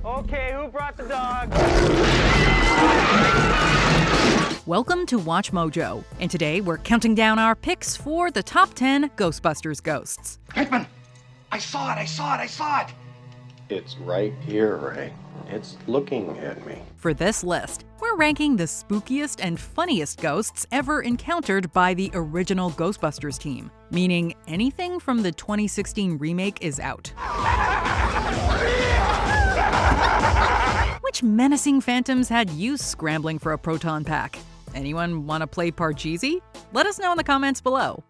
Okay, who brought the dog? Welcome to Watch Mojo, and today we're counting down our picks for the top 10 Ghostbusters Ghosts. Hickman! I saw it! It's right here, Ray. It's looking at me. For this list, we're ranking the spookiest and funniest ghosts ever encountered by the original Ghostbusters team, meaning anything from the 2016 remake is out. Which menacing phantoms had you scrambling for a proton pack? Anyone want to play Parcheesi? Let us know in the comments below.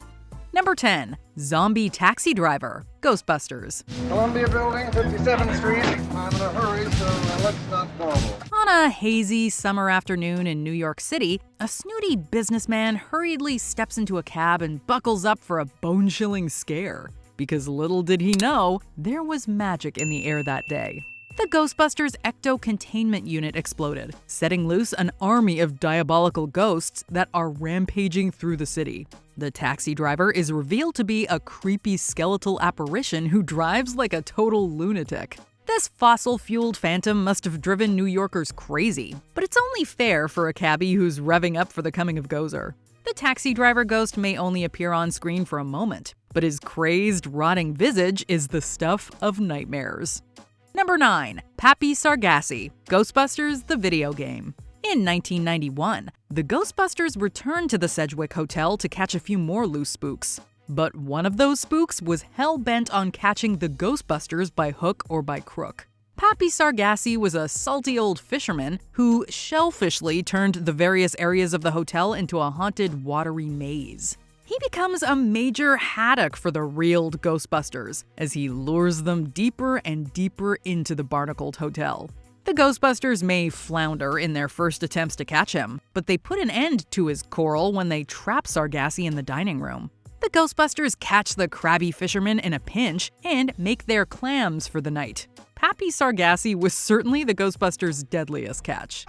Number 10. Zombie Taxi Driver, Ghostbusters. Columbia Building, 57th Street. I'm in a hurry, so let's not dawdle. On a hazy summer afternoon in New York City, a snooty businessman hurriedly steps into a cab and buckles up for a bone-chilling scare. Because little did he know, there was magic in the air that day. The Ghostbusters ecto-containment unit exploded, setting loose an army of diabolical ghosts that are rampaging through the city. The taxi driver is revealed to be a creepy skeletal apparition who drives like a total lunatic. This fossil-fueled phantom must have driven New Yorkers crazy, but it's only fair for a cabbie who's revving up for the coming of Gozer. The taxi driver ghost may only appear on screen for a moment, but his crazed, rotting visage is the stuff of nightmares. Number 9. Pappy Sargassi, Ghostbusters the Video Game. In 1991, the Ghostbusters returned to the Sedgwick Hotel to catch a few more loose spooks. But one of those spooks was hell-bent on catching the Ghostbusters by hook or by crook. Pappy Sargassi was a salty old fisherman who shellfishly turned the various areas of the hotel into a haunted watery maze. He becomes a major haddock for the reeled Ghostbusters as he lures them deeper and deeper into the barnacled hotel. The Ghostbusters may flounder in their first attempts to catch him, but they put an end to his coral when they trap Sargassi in the dining room. The Ghostbusters catch the crabby fisherman in a pinch and make their clams for the night. Pappy Sargassi was certainly the Ghostbusters' deadliest catch.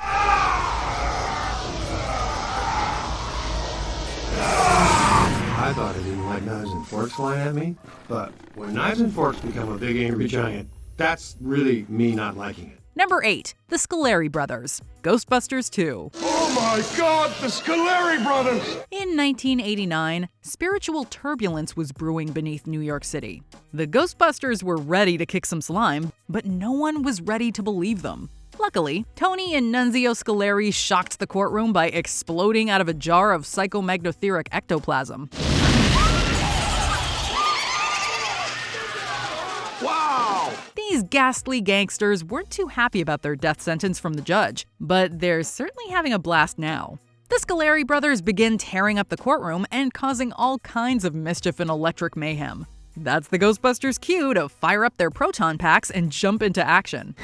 I thought I didn't like knives and forks flying at me, but when knives and forks become a big angry giant, that's really me not liking it. Number 8. The Scoleri Brothers, Ghostbusters 2. Oh my God, the Scoleri Brothers! In 1989, spiritual turbulence was brewing beneath New York City. The Ghostbusters were ready to kick some slime, but no one was ready to believe them. Luckily, Tony and Nunzio Scoleri shocked the courtroom by exploding out of a jar of psychomagnetheric ectoplasm. Wow! These ghastly gangsters weren't too happy about their death sentence from the judge, but they're certainly having a blast now. The Scoleri brothers begin tearing up the courtroom and causing all kinds of mischief and electric mayhem. That's the Ghostbusters' cue to fire up their proton packs and jump into action.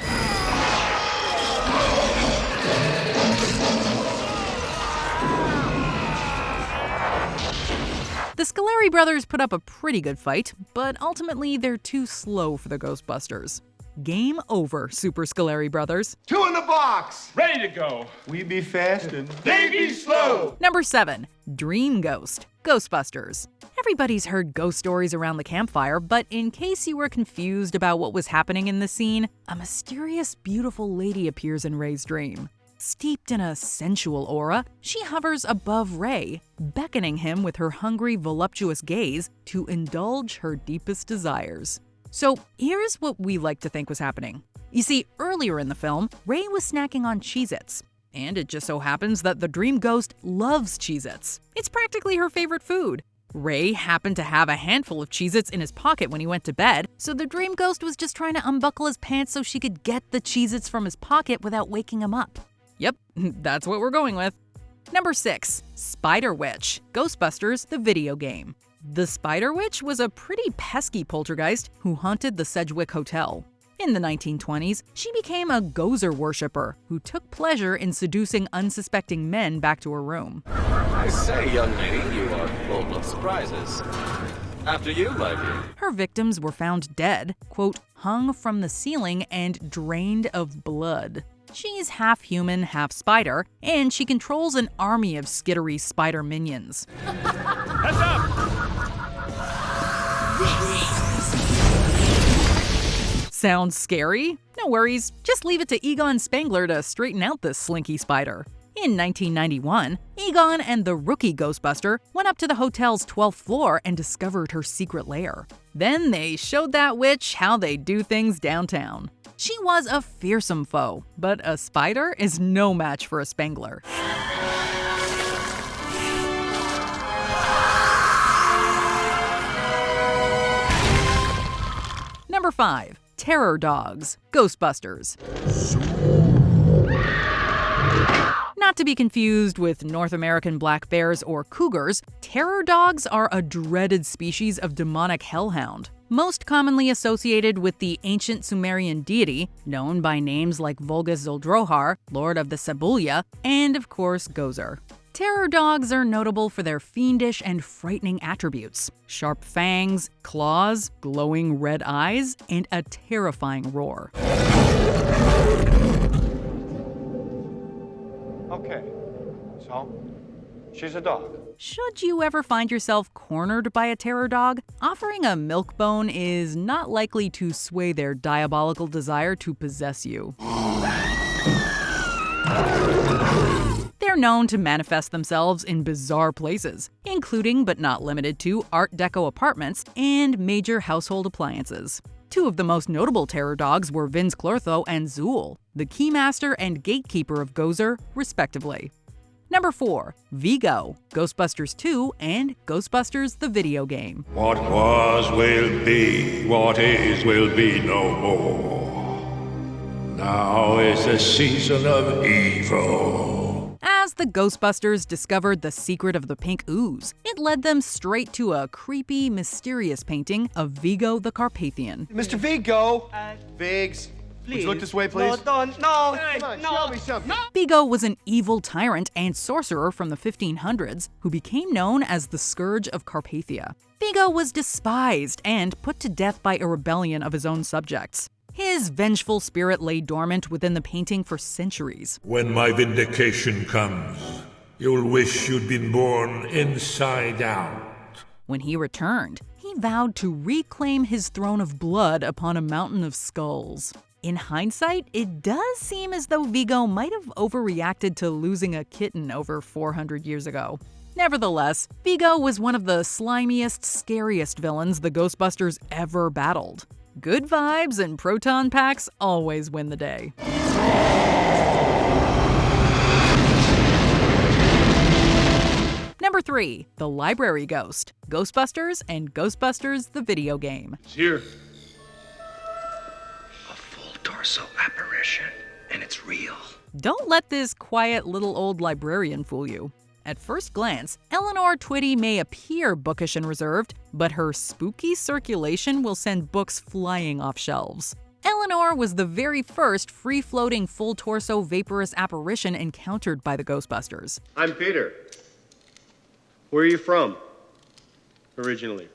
The Scoleri brothers put up a pretty good fight, but ultimately they're too slow for the Ghostbusters. Game over, Super Scoleri Brothers. 2 in the box! Ready to go. We be fast and they be slow! Number 7. Dream Ghost, Ghostbusters. Everybody's heard ghost stories around the campfire, but in case you were confused about what was happening in the scene, a mysterious, beautiful lady appears in Ray's dream. Steeped in a sensual aura, she hovers above Ray, beckoning him with her hungry, voluptuous gaze to indulge her deepest desires. So here's what we like to think was happening. You see, earlier in the film, Ray was snacking on Cheez-Its. And it just so happens that the dream ghost loves Cheez-Its. It's practically her favorite food. Ray happened to have a handful of Cheez-Its in his pocket when he went to bed, so the dream ghost was just trying to unbuckle his pants so she could get the Cheez-Its from his pocket without waking him up. Yep, that's what we're going with. Number 6. Spider Witch, Ghostbusters the Video Game. The Spider Witch was a pretty pesky poltergeist who haunted the Sedgwick Hotel. In the 1920s, she became a Gozer worshiper who took pleasure in seducing unsuspecting men back to her room. I say, young lady, you are full of surprises. After you, my dear. Her victims were found dead, quote, hung from the ceiling and drained of blood. She's half human, half spider, and she controls an army of skittery spider minions. Heads up! Sounds scary? No worries, just leave it to Egon Spengler to straighten out this slinky spider. In 1991, Egon and the rookie Ghostbuster went up to the hotel's 12th floor and discovered her secret lair. Then they showed that witch how they do things downtown. She was a fearsome foe, but a spider is no match for a Spengler. Number 5. Terror Dogs, Ghostbusters. Not to be confused with North American black bears or cougars, terror dogs are a dreaded species of demonic hellhound, most commonly associated with the ancient Sumerian deity, known by names like Volga-Zoldrohar, Lord of the Sabulia, and of course Gozer. Terror dogs are notable for their fiendish and frightening attributes: sharp fangs, claws, glowing red eyes, and a terrifying roar. Okay, so she's a dog. Should you ever find yourself cornered by a terror dog, offering a milk bone is not likely to sway their diabolical desire to possess you. They're known to manifest themselves in bizarre places, including but not limited to Art Deco apartments and major household appliances. Two of the most notable terror dogs were Vince Clortho and Zool, the keymaster and gatekeeper of Gozer, respectively. Number 4. Vigo, Ghostbusters 2 and Ghostbusters the video game. What was will be, what is will be no more. Now is the season of evil. As the Ghostbusters discovered the secret of the pink ooze, it led them straight to a creepy, mysterious painting of Vigo the Carpathian. Mr. Vigo! Vigs, would you look this way, please? Come on, show me something. Vigo was an evil tyrant and sorcerer from the 1500s who became known as the Scourge of Carpathia. Vigo was despised and put to death by a rebellion of his own subjects. His vengeful spirit lay dormant within the painting for centuries. When my vindication comes, you'll wish you'd been born inside out. When he returned, he vowed to reclaim his throne of blood upon a mountain of skulls. In hindsight, it does seem as though Vigo might have overreacted to losing a kitten over 400 years ago. Nevertheless, Vigo was one of the slimiest, scariest villains the Ghostbusters ever battled. Good vibes and proton packs always win the day. Number 3. The Library Ghost, Ghostbusters and Ghostbusters the video game. It's here. A full torso apparition, and it's real. Don't let this quiet little old librarian fool you. At first glance, Eleanor Twitty may appear bookish and reserved, but her spooky circulation will send books flying off shelves. Eleanor was the very first free-floating full-torso vaporous apparition encountered by the Ghostbusters. I'm Peter. Where are you from, originally?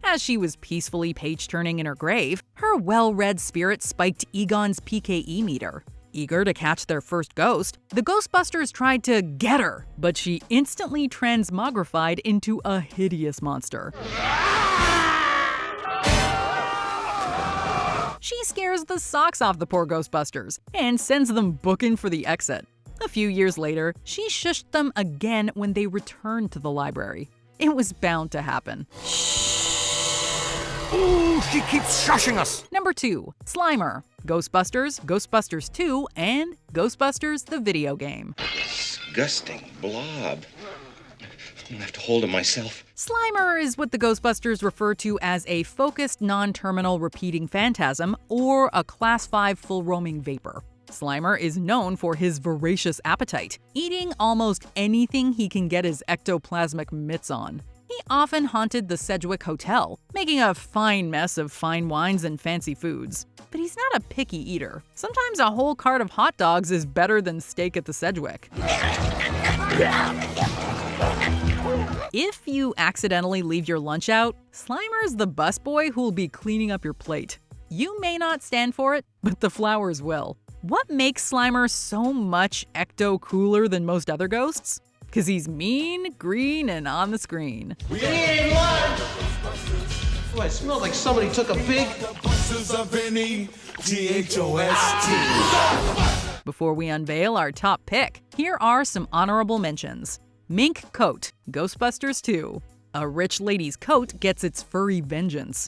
As she was peacefully page-turning in her grave, her well-read spirit spiked Egon's PKE meter. Eager to catch their first ghost, the Ghostbusters tried to get her, but she instantly transmogrified into a hideous monster. She scares the socks off the poor Ghostbusters and sends them booking for the exit. A few years later, she shushed them again when they returned to the library. It was bound to happen. Ooh, she keeps shushing us! Number 2. Slimer, Ghostbusters, Ghostbusters 2, and Ghostbusters the video game. Disgusting blob. I'm gonna have to hold him myself. Slimer is what the Ghostbusters refer to as a focused, non-terminal repeating phantasm or a Class 5 full-roaming vapor. Slimer is known for his voracious appetite, eating almost anything he can get his ectoplasmic mitts on. He often haunted the Sedgwick Hotel, making a fine mess of fine wines and fancy foods. But he's not a picky eater. Sometimes a whole cart of hot dogs is better than steak at the Sedgwick. If you accidentally leave your lunch out, Slimer's the busboy who'll be cleaning up your plate. You may not stand for it, but the flowers will. What makes Slimer so much ecto-cooler than most other ghosts? 'Cause he's mean, green, and on the screen. We ain't one. What, It smells like somebody took a big... Before we unveil our top pick, here are some honorable mentions. Mink Coat, Ghostbusters 2. A rich lady's coat gets its furry vengeance.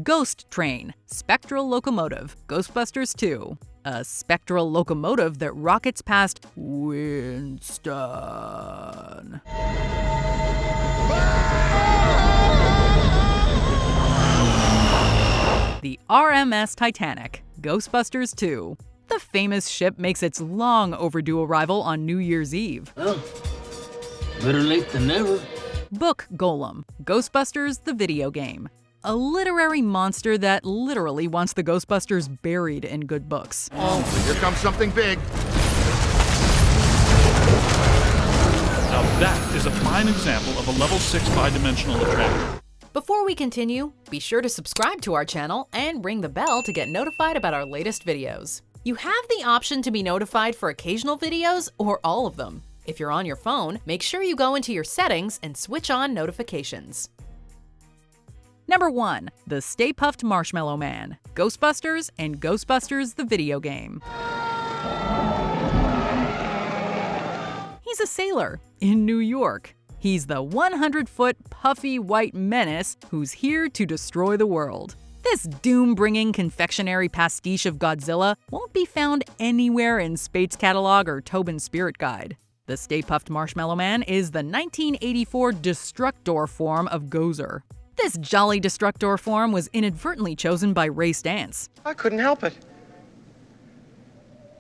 Ghost Train, Spectral Locomotive, Ghostbusters 2. A spectral locomotive that rockets past Winston. The RMS Titanic, Ghostbusters 2. The famous ship makes its long overdue arrival on New Year's Eve. Well, better late than never. Book Golem, Ghostbusters the video game. A literary monster that literally wants the Ghostbusters buried in good books. Oh, here comes something big. Now that is a fine example of a level 6 bi-dimensional attractor. Before we continue, be sure to subscribe to our channel and ring the bell to get notified about our latest videos. You have the option to be notified for occasional videos or all of them. If you're on your phone, make sure you go into your settings and switch on notifications. Number 1. The Stay Puft Marshmallow Man, Ghostbusters and Ghostbusters the video game. He's a sailor in New York. He's the 100-foot puffy white menace who's here to destroy the world. This doom-bringing confectionery pastiche of Godzilla won't be found anywhere in Spate's catalog or Tobin's Spirit Guide. The Stay Puft Marshmallow Man is the 1984 Destructor form of Gozer. This jolly Destructor form was inadvertently chosen by Ray Stantz. I couldn't help it.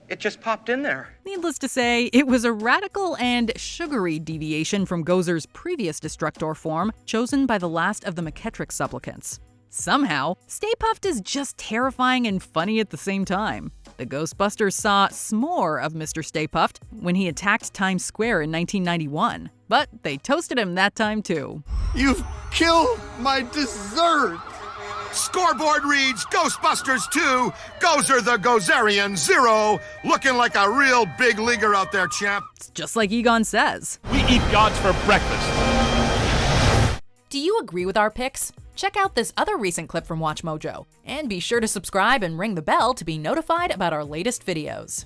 It just popped in there. Needless to say, it was a radical and sugary deviation from Gozer's previous Destructor form, chosen by the last of the McKettrick supplicants. Somehow, Stay Puft is just terrifying and funny at the same time. The Ghostbusters saw s'more of Mr. Stay Puft when he attacked Times Square in 1991, but they toasted him that time too. You've killed my dessert! Scoreboard reads Ghostbusters 2, Gozer the Gozerian 0, looking like a real big leaguer out there, champ. It's just like Egon says. We eat gods for breakfast. Do you agree with our picks? Check out this other recent clip from WatchMojo, and be sure to subscribe and ring the bell to be notified about our latest videos.